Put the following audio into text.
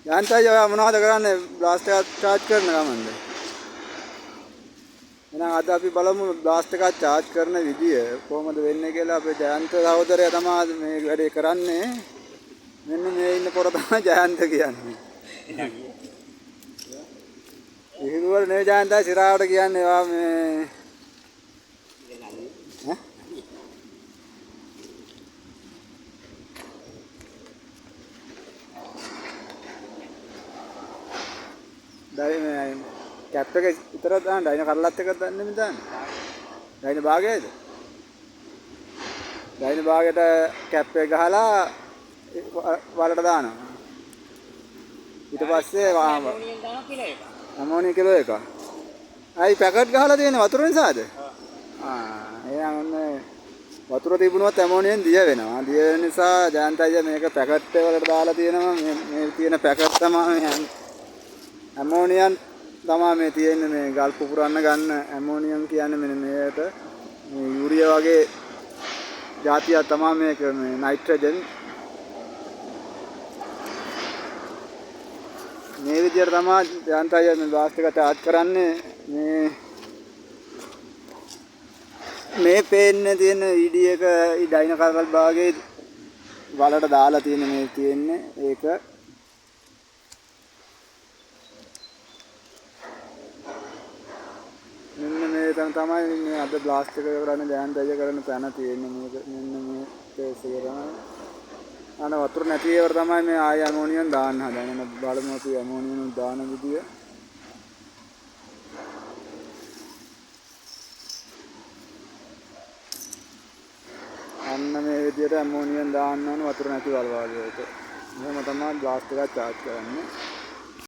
යන්තයි ඔයා මොනවද කරන්නේ බ්ලාස්ට් එක charge කරන ගමන්ද? එහෙනම් අද අපි බලමු බ්ලාස්ට් එක charge කරන විදිය කොහොමද වෙන්නේ කියලා. අපේ ජයන්ත සහෝදරයා තමයි මේ වැඩේ කරන්නේ. මෙන්න මේ ඉන්න පොර තමයි ජයන්ත කියන්නේ. ඉහිදුවල නේ ජයන්ත සිරාවට කියන්නේ වා මේ දැන් මේ කැප් එක විතර දාන්න ඩයින කරලත් එකක් දාන්න නෙමෙයි දාන්නේ. ඩයින භාගයේද? ඩයින භාගයට කැප් එක ගහලා වලට දානවා. ඊට පස්සේ අමෝනියම් කිලෝ එක. අයි පැකට් ගහලා තියෙන වතුර නිසාද? එහෙනම් ඔන්න වතුර තිබුණොත් ඇමෝනියම් දිය වෙනවා. දිය වෙන නිසා ජයන්ත අයියා මේක පැකට් වලට දාලා තියෙනවා. මේ තියෙන පැකට් තමයි ඇමෝනියම් තමයි මේ තියෙන්නේ. මේ ගල් පුපුරන්න ගන්න ඇමෝනියම් කියන්නේ මෙන්න මේකට. මේ යූරියා වගේ જાතියක් තමයි මේක. මේ නයිට්‍රජන් මේ විදිහට තමයි ජයන්ත අයියා මේ බ්ලාස්ට් එක charge කරන්නේ. මේ පේන්නේ තියෙන ED එක ඩයින කරල් භාගයේ වලට දාලා තියෙන මේ තියෙන්නේ ඒක. මෙන්න මේ තමයි මේ අද බ්ලාස්ට් එක කරන්නේ ජයන්ත අයියා කරන තැන තියෙන්නේ මේක. මෙන්න මේ කේස් එක තමයි. අනේ වතුර නැති ඒවට තමයි මේ ආය ඇමෝනියම් දාන්න හදන්නේ. බලමු අපි ඇමෝනියම් දාන විදිය. අන්න මේ විදියට ඇමෝනියම් දාන්න ඕන වතුර නැති වල වලට. එහෙම තමයි බ්ලාස්ට් එක charge කරන්නේ.